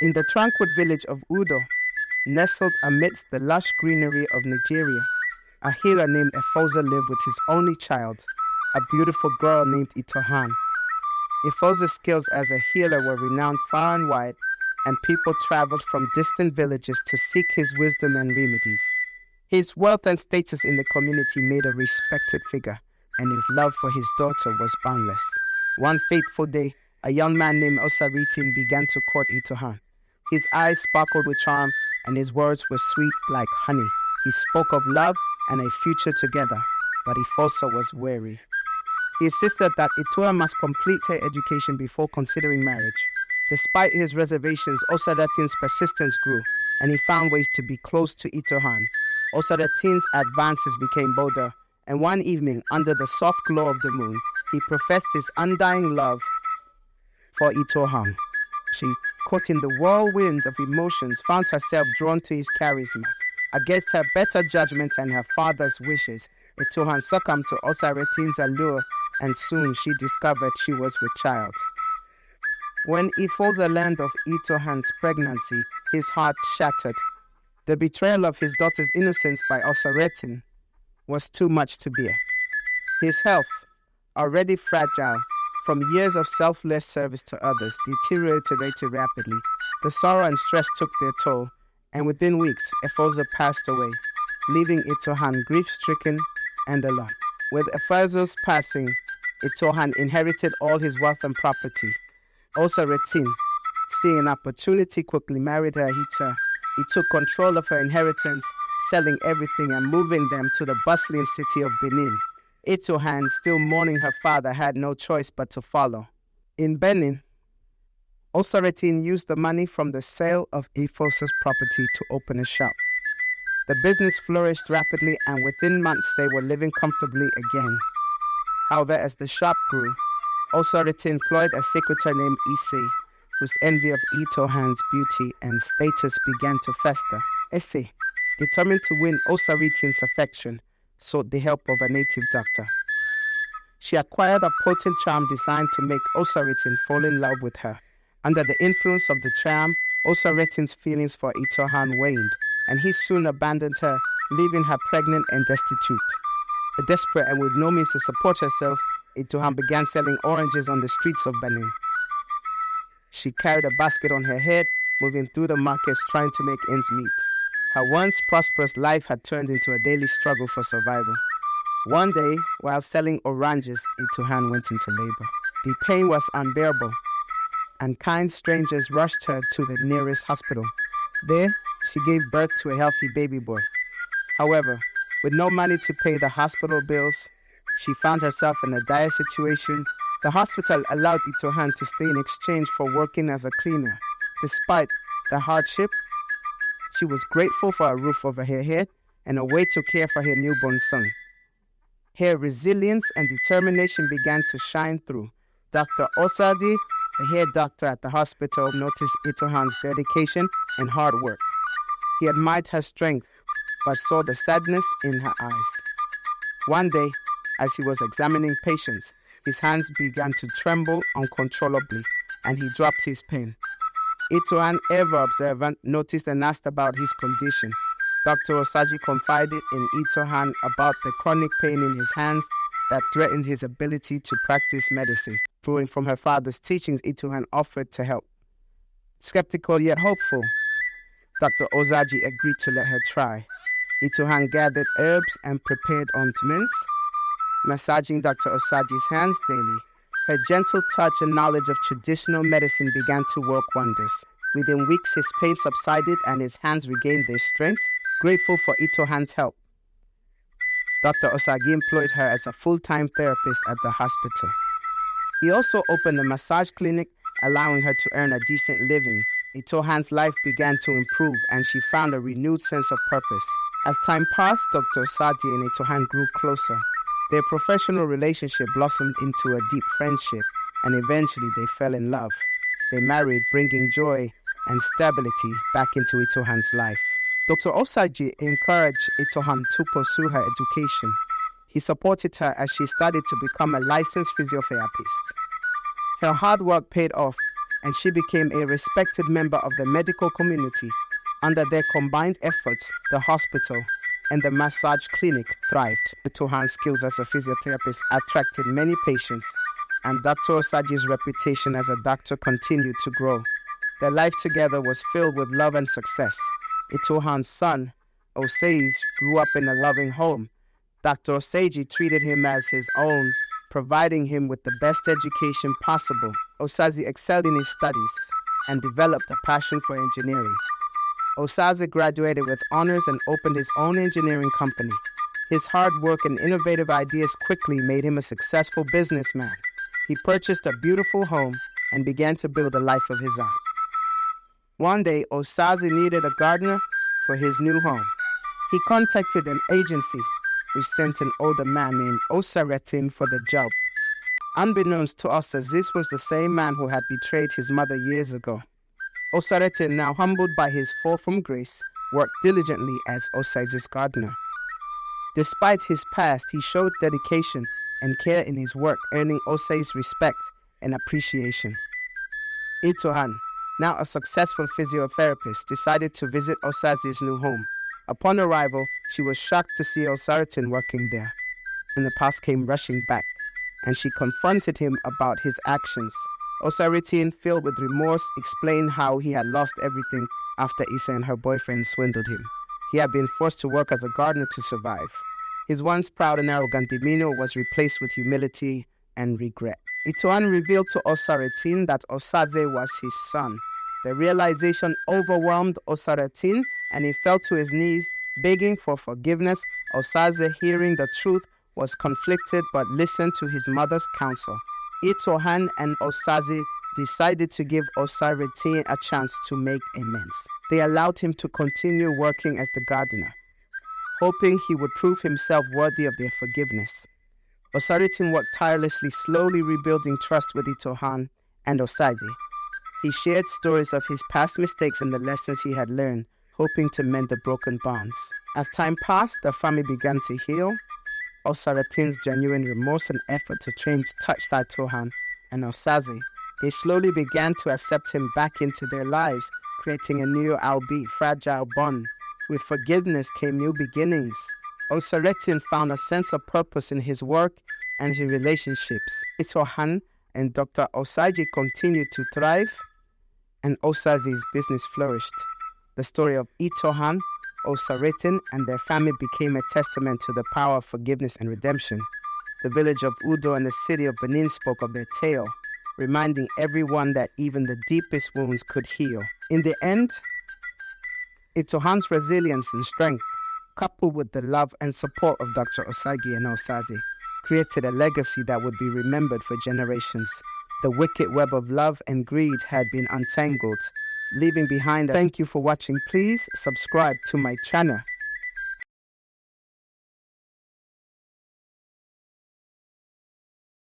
In the tranquil village of Udo, nestled amidst the lush greenery of Nigeria, a healer named Efoza lived with his only child, a beautiful girl named Itohan. Efoza's skills as a healer were renowned far and wide, and people traveled from distant villages to seek his wisdom and remedies. His wealth and status in the community made a respected figure, and his love for his daughter was boundless. One fateful day, a young man named Osaritin began to court Itohan. His eyes sparkled with charm, and his words were sweet like honey. He spoke of love and a future together, but Ifosa was wary. He insisted that Itohan must complete her education before considering marriage. Despite his reservations, Osaratin's persistence grew, and he found ways to be close to Itohan. Osaratin's advances became bolder, and one evening, under the soft glow of the moon, he professed his undying love for Itohan. She, caught in the whirlwind of emotions, found herself drawn to his charisma. Against her better judgment and her father's wishes, Itohan succumbed to Osaratin's allure, and soon she discovered she was with child. When Ifoza learned of Itohan's pregnancy, his heart shattered. The betrayal of his daughter's innocence by Osaratin was too much to bear. His health, already fragile from years of selfless service to others, deteriorated rapidly. The sorrow and stress took their toll, and within weeks, Efoza passed away, leaving Itohan grief-stricken and alone. With Efoza's passing, Itohan inherited all his wealth and property. Osaratin, seeing an opportunity, quickly married her. He took control of her inheritance, selling everything and moving them to the bustling city of Benin. Itohan, still mourning her father, had no choice but to follow. In Benin, Osaratin used the money from the sale of Ifosa's property to open a shop. The business flourished rapidly, and within months they were living comfortably again. However, as the shop grew, Osaratin employed a secretary named Issei, whose envy of Itohan's beauty and status began to fester. Issei, determined to win Osaratin's affection, sought the help of a native doctor. She acquired a potent charm designed to make Osaratin fall in love with her. Under the influence of the charm, Osaratin's feelings for Itohan waned, and he soon abandoned her, leaving her pregnant and destitute. Desperate and with no means to support herself, Itohan began selling oranges on the streets of Benin. She carried a basket on her head, moving through the markets trying to make ends meet. Her once prosperous life had turned into a daily struggle for survival. One day, while selling oranges, Itohan went into labor. The pain was unbearable, and kind strangers rushed her to the nearest hospital. There, she gave birth to a healthy baby boy. However, with no money to pay the hospital bills, she found herself in a dire situation. The hospital allowed Itohan to stay in exchange for working as a cleaner. Despite the hardship, she was grateful for a roof over her head and a way to care for her newborn son. Her resilience and determination began to shine through. Dr. Osadi, the head doctor at the hospital, noticed Itohan's dedication and hard work. He admired her strength, but saw the sadness in her eyes. One day, as he was examining patients, his hands began to tremble uncontrollably, and he dropped his pen. Itohan, ever observant, noticed and asked about his condition. Dr. Osaji confided in Itohan about the chronic pain in his hands that threatened his ability to practice medicine. Drawing from her father's teachings, Itohan offered to help. Skeptical yet hopeful, Dr. Osaji agreed to let her try. Itohan gathered herbs and prepared ointments, massaging Dr. Osaji's hands daily. Her gentle touch and knowledge of traditional medicine began to work wonders. Within weeks, his pain subsided and his hands regained their strength. Grateful for Itohan's help, Dr. Osagi employed her as a full-time therapist at the hospital. He also opened a massage clinic, allowing her to earn a decent living. Itohan's life began to improve, and she found a renewed sense of purpose. As time passed, Dr. Osagi and Itohan grew closer. Their professional relationship blossomed into a deep friendship, and eventually they fell in love. They married, bringing joy and stability back into Itohan's life. Dr. Osaji encouraged Itohan to pursue her education. He supported her as she studied to become a licensed physiotherapist. Her hard work paid off, and she became a respected member of the medical community. Under their combined efforts, the hospital and the massage clinic thrived. Itohan's skills as a physiotherapist attracted many patients, and Dr. Osaji's reputation as a doctor continued to grow. Their life together was filled with love and success. Itohan's son, Osage, grew up in a loving home. Dr. Osaji treated him as his own, providing him with the best education possible. Osazi excelled in his studies and developed a passion for engineering. Osaze graduated with honors and opened his own engineering company. His hard work and innovative ideas quickly made him a successful businessman. He purchased a beautiful home and began to build a life of his own. One day, Osaze needed a gardener for his new home. He contacted an agency, which sent an older man named Osaretin for the job. Unbeknownst to us, as this was the same man who had betrayed his mother years ago. Osaretin, now humbled by his fall from grace, worked diligently as Osage's gardener. Despite his past, he showed dedication and care in his work, earning Osage's respect and appreciation. Itohan, now a successful physiotherapist, decided to visit Osage's new home. Upon arrival, she was shocked to see Osaretin working there. And the past came rushing back, and she confronted him about his actions. Osaretin, filled with remorse, explained how he had lost everything after Isa and her boyfriend swindled him. He had been forced to work as a gardener to survive. His once proud and arrogant demeanor was replaced with humility and regret. Itohan revealed to Osaretin that Osaze was his son. The realization overwhelmed Osaretin, and he fell to his knees, begging for forgiveness. Osaze, hearing the truth, was conflicted but listened to his mother's counsel. Itohan and Osaze decided to give Osaretin a chance to make amends. They allowed him to continue working as the gardener, hoping he would prove himself worthy of their forgiveness. Osaretin worked tirelessly, slowly rebuilding trust with Itohan and Osaze. He shared stories of his past mistakes and the lessons he had learned, hoping to mend the broken bonds. As time passed, the family began to heal. Osaretin's genuine remorse and effort to change touched Itohan and Osaze. They slowly began to accept him back into their lives, creating a new, albeit fragile bond. With forgiveness came new beginnings. Osaretin found a sense of purpose in his work and his relationships. Itohan and Dr. Osaji continued to thrive, and Osaze's business flourished. The story of Itohan, Osaretin, and their family became a testament to the power of forgiveness and redemption. The village of Udo and the city of Benin spoke of their tale, reminding everyone that even the deepest wounds could heal. In the end, Itohan's resilience and strength, coupled with the love and support of Dr. Osagi and Osaze, created a legacy that would be remembered for generations. The wicked web of love and greed had been untangled, leaving behind. Thank you for watching. Please subscribe to my channel.